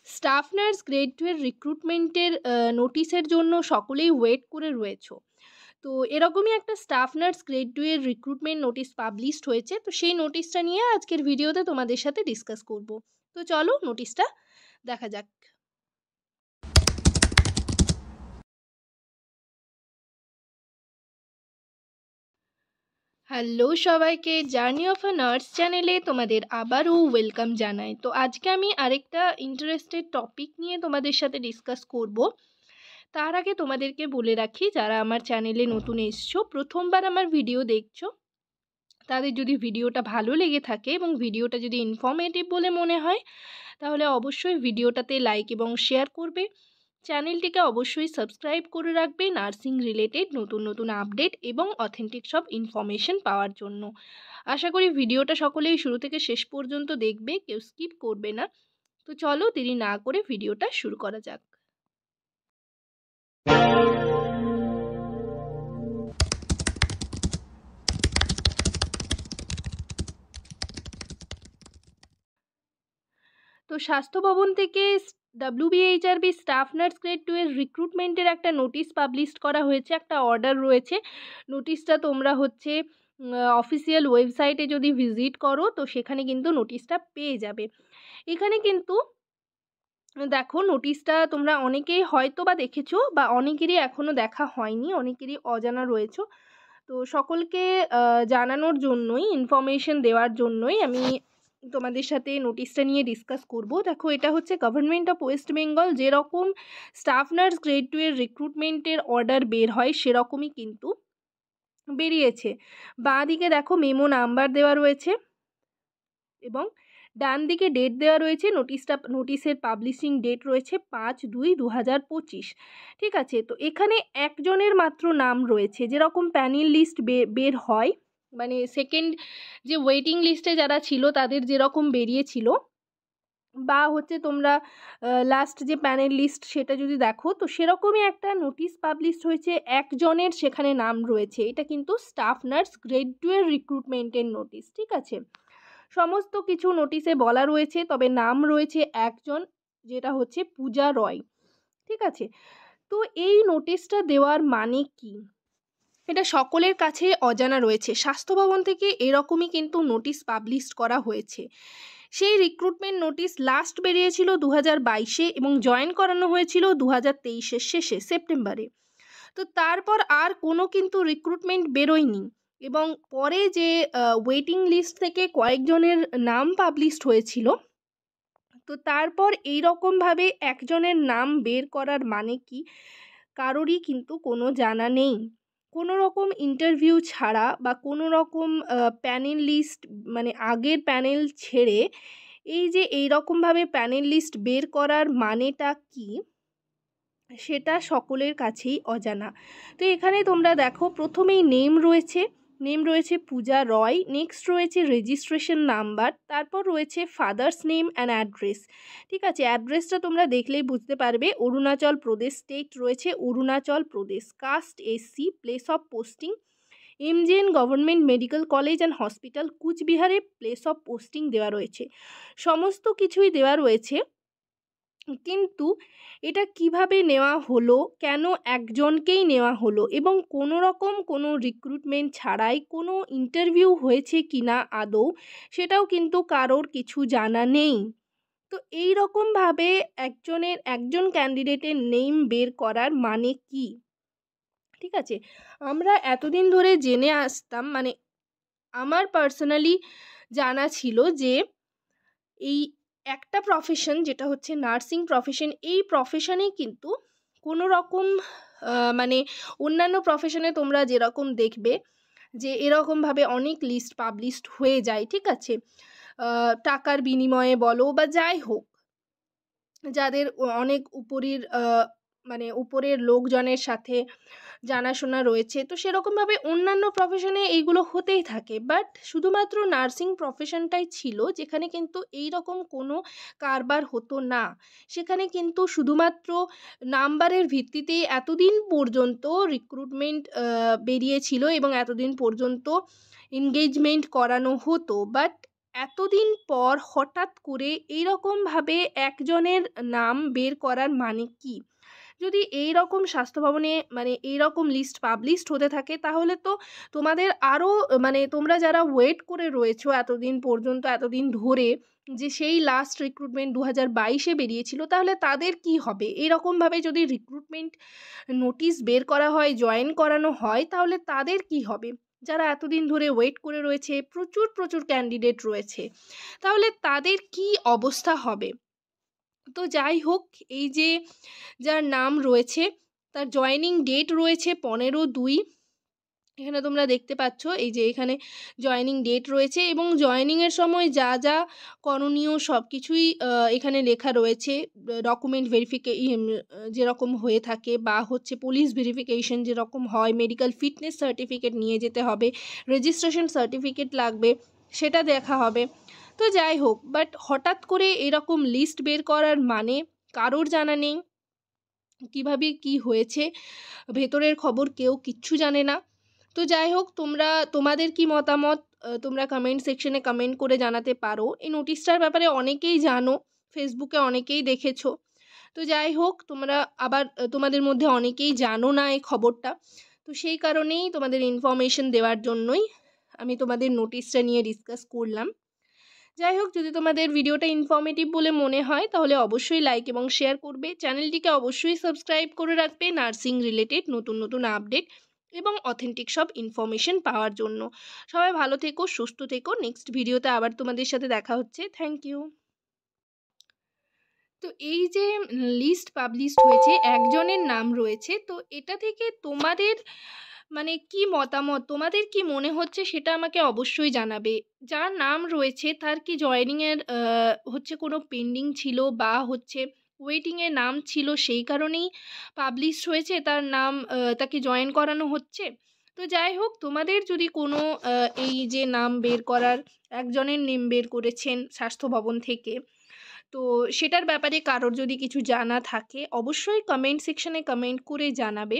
Staff nurse grade 2 এর রিক্রুটমেন্টের নোটিশের জন্য সকলেই ওয়েট করে রয়েছো। তো এরকমই একটা স্টাফ নার্স গ্রেড 2 এর রিক্রুটমেন্ট নোটিশ পাবলিশড হয়েছে। তো সেই নোটিশটা নিয়ে আজকের ভিডিওতে তোমাদের সাথে ডিসকাস করব। তো চলো নোটিশটা দেখা যাক। হ্যালো সবাইকে, জার্নি অফ আ নার্স চ্যানেলে তোমাদের আবারও ওয়েলকাম জানাই। তো আজকে আমি আরেকটা ইন্টারেস্টেড টপিক নিয়ে তোমাদের সাথে ডিসকাস করব। তার আগে তোমাদেরকে বলে রাখি, যারা আমার চ্যানেলে নতুন এসছো, প্রথমবার আমার ভিডিও দেখছো, তাদের যদি ভিডিওটা ভালো লেগে থাকে এবং ভিডিওটা যদি ইনফরমেটিভ বলে মনে হয়, তাহলে অবশ্যই ভিডিওটাতে লাইক এবং শেয়ার করবে। চ্যানেলটিকে অবশ্যই সাবস্ক্রাইব করে রাখবে নার্সিং রিলেটেড নতুন নতুন আপডেট এবং অথেন্টিক সব ইনফরমেশন পাওয়ার জন্য। আশা করি ভিডিওটা সকলেই শুরু থেকে শেষ পর্যন্ত দেখবে, কেউ স্কিপ করবে না। তো চলো দেরি না করে ভিডিওটা শুরু করা যাক। তো স্বাস্থ্য ভবন থেকে WBHRB স্টাফ নার্স গ্রেড 2 এর রিক্রুটমেন্টের একটা নোটিশ পাবলিশ করা হয়েছে, একটা অর্ডার রয়েছে। নোটিশটা তোমরা হচ্ছে অফিসিয়াল ওয়েবসাইটে যদি ভিজিট করো তো সেখানে কিন্তু নোটিশটা পেয়ে যাবে। এখানে কিন্তু দেখো, নোটিশটা তোমরা অনেকেই হয়তো বা দেখেছো বা অনেকেরই এখনও দেখা হয়নি, অনেকেরই অজানা রয়েছে। তো সকলকে জানানোর জন্যই, ইনফরমেশন দেওয়ার জন্যই আমি তোমাদের সাথে নোটিশটা নিয়ে ডিসকাস করব। দেখো, এটা হচ্ছে গভর্নমেন্ট অফ ওয়েস্ট বেঙ্গল যেরকম স্টাফ নার্স গ্রেড 2 এর রিক্রুটমেন্টের অর্ডার বের হয় সেরকমই কিন্তু বেরিয়েছে। বাঁ দিকে দেখো মেমো নাম্বার দেওয়া রয়েছে এবং ডান দিকে ডেট দেওয়া রয়েছে। নোটিশের পাবলিশিং ডেট রয়েছে 5/2/2025। ঠিক আছে, তো এখানে একজনের মাত্র নাম রয়েছে। যেরকম প্যানেল লিস্ট বের হয়, মানে সেকেন্ড যে ওয়েটিং লিস্টে যারা ছিল তাদের যেরকম বেরিয়েছিল, বা হচ্ছে তোমরা লাস্ট যে প্যানেল লিস্ট সেটা যদি দেখো, তো সেরকমই একটা নোটিশ পাবলিশ হয়েছে, একজনের সেখানে নাম রয়েছে। এটা কিন্তু স্টাফ নার্স গ্রেড 2 এর রিক্রুটমেন্টের নোটিশ। ঠিক আছে, সমস্ত কিছু নোটিশে বলা রয়েছে, তবে নাম রয়েছে একজন, যেটা হচ্ছে পূজা রয়। ঠিক আছে, তো এই নোটিশটা দেওয়ার মানে কি, এটা সকলের কাছে অজানা রয়েছে। স্বাস্থ্য ভবন থেকে এরকমই কিন্তু নোটিশ পাবলিশ করা হয়েছে। সেই রিক্রুটমেন্ট নোটিশ লাস্ট বেরিয়েছিল 2022-এ এবং জয়েন করানো হয়েছিল 2023-এর শেষে, সেপ্টেম্বরে। তো তারপর আর কোনো কিন্তু রিক্রুটমেন্ট বেরোয়নি এবং পরে যে ওয়েটিং লিস্ট থেকে কয়েকজনের নাম পাবলিশড হয়েছিল, তো তারপর এই রকমভাবে একজনের নাম বের করার মানে কি কারোরই কিন্তু কোনো জানা নেই। কোনো রকম ইন্টারভিউ ছাড়া বা কোনো রকম প্যানেল লিস্ট, মানে আগের প্যানেল ছেড়ে এই যে এই রকমভাবে প্যানেল লিস্ট বের করার মানেটা কি, সেটা সকলের কাছেই অজানা। তো এখানে তোমরা দেখো, প্রথমেই নেম রয়েছে পূজা রয়, নেক্সট রয়েছে রেজিস্ট্রেশন নাম্বার, তারপর রয়েছে ফাদার্স নেম অ্যান্ড অ্যাড্রেস। ঠিক আছে, অ্যাড্রেসটা তোমরা দেখলেই বুঝতে পারবে। অরুণাচল প্রদেশ, স্টেট রয়েছে Arunachal Pradesh, caste SC, place of posting MGN government medical college and hospital কুচবিহারে প্লেস অফ পোস্টিং দেওয়া রয়েছে। সমস্ত কিছুই দেওয়া রয়েছে, কিন্তু এটা কিভাবে নেওয়া হলো, কেন একজনকেই নেওয়া হলো এবং কোনো রকম কোনো রিক্রুটমেন্ট ছাড়াই কোনো ইন্টারভিউ হয়েছে কিনা আদৌ, সেটাও কিন্তু কারোর কিছু জানা নেই। তো এই রকমভাবে একজন ক্যান্ডিডেটের নেম বের করার মানে কি? ঠিক আছে, আমরা এতদিন ধরে জেনে আসতাম, মানে আমার পার্সোনালি জানা ছিল যে এই একটা প্রফেশন যেটা হচ্ছে নার্সিং প্রফেশন, এই প্রফেশনেই কিন্তু কোনো রকম মানে অন্যান্য প্রফেশনে তোমরা যেরকম দেখবে যে এরকমভাবে অনেক লিস্ট পাবলিশড হয়ে যায়। ঠিক আছে, টাকার বিনিময়ে বলো বা যাই হোক, যাদের অনেক মানে উপরের লোকজনের সাথে জানাশোনা রয়েছে, তো সেরকমভাবে অন্যান্য প্রফেশনে এইগুলো হতেই থাকে। বাট শুধুমাত্র নার্সিং প্রফেশনটাই ছিল যেখানে কিন্তু এই রকম কোনো কারবার হতো না। সেখানে কিন্তু শুধুমাত্র নাম্বারের ভিত্তিতেই এতদিন পর্যন্ত রিক্রুটমেন্ট বেরিয়েছিল এবং এতদিন পর্যন্ত এনগেজমেন্ট করানো হতো। বাট এতদিন পর হঠাৎ করে এইরকমভাবে একজনের নাম বের করার মানে কী? যদি এইরকম স্বাস্থ্য ভবনে মানে এইরকম লিস্ট পাবলিশড হতে থাকে তাহলে তো তোমাদের আরও মানে তোমরা যারা ওয়েট করে রয়েছো এতদিন পর্যন্ত এতদিন ধরে যে সেই লাস্ট রিক্রুটমেন্ট 2022-এ বেরিয়েছিল তাহলে তাদের কি হবে? এরকমভাবে যদি রিক্রুটমেন্ট নোটিশ বের করা হয়, জয়েন করানো হয় তাহলে তাদের কি হবে? যারা এতদিন ধরে ওয়েট করে রয়েছে, প্রচুর ক্যান্ডিডেট রয়েছে। তাহলে তাদের কি অবস্থা হবে? তো যাই হোক, এই যে যার নাম রয়েছে তার জয়েনিং ডেট রয়েছে 15/2। এখানে তোমরা দেখতে পাচ্ছ এই যে এখানে জয়েনিং ডেট রয়েছে এবং জয়েনিংয়ের সময় যা যা করণীয় সব কিছুই এখানে লেখা রয়েছে। ডকুমেন্ট যেরকম হয়ে থাকে বা হচ্ছে পুলিশ ভেরিফিকেশন যেরকম হয়, মেডিকেল ফিটনেস সার্টিফিকেট নিয়ে যেতে হবে, রেজিস্ট্রেশন সার্টিফিকেট লাগবে, সেটা দেখা হবে। তো যাই হোক, বাট হঠাৎ করে এরকম লিস্ট বের করার মানে কারোর জানা নেই। কীভাবে কি হয়েছে ভেতরের খবর কেউ কিচ্ছু জানে না। তো যাই হোক, তোমাদের কি মতামত তোমরা কমেন্ট সেকশনে কমেন্ট করে জানাতে পারো। এই নোটিশটার ব্যাপারে অনেকেই জানো, ফেসবুকে অনেকেই দেখেছো। তো যাই হোক, তোমরা আবার তোমাদের মধ্যে অনেকেই জানো না এই খবরটা। তো সেই কারণেই তোমাদের ইনফরমেশন দেওয়ার জন্যই আমি তোমাদের নোটিশটা নিয়ে ডিসকাস করলাম। যাই হোক, যদি তোমাদের ভিডিওটা ইনফরমেটিভ বলে মনে হয় তাহলে অবশ্যই লাইক এবং শেয়ার করবে। চ্যানেলটিকে অবশ্যই সাবস্ক্রাইব করে রাখবে নার্সিং রিলেটেড নতুন আপডেট এবং অথেন্টিক সব ইনফরমেশন পাওয়ার জন্য। সবাই ভালো থেকো, সুস্থ থেকো। নেক্সট ভিডিওতে আবার তোমাদের সাথে দেখা হচ্ছে। Thank you. তো এই যে লিস্ট পাবলিশড হয়েছে, একজনের নাম রয়েছে, তো এটা থেকে তোমাদের মানে কি মতামত, তোমাদের কি মনে হচ্ছে সেটা আমাকে অবশ্যই জানাবে। যার নাম রয়েছে তার কি জয়েনিংয়ের হচ্ছে কোনো পেন্ডিং ছিল বা হচ্ছে ওয়েটিংয়ে নাম ছিল সেই কারণেই পাবলিশড হয়েছে, তার নাম তাকে জয়েন করানো হচ্ছে? তো যাই হোক, তোমাদের যদি কোনো এই যে নাম বের করার একজনের নেম বের করেছেন স্বাস্থ্য ভবন থেকে, তো সেটার ব্যাপারে কারোর যদি কিছু জানা থাকে অবশ্যই কমেন্ট সেকশনে কমেন্ট করে জানাবে।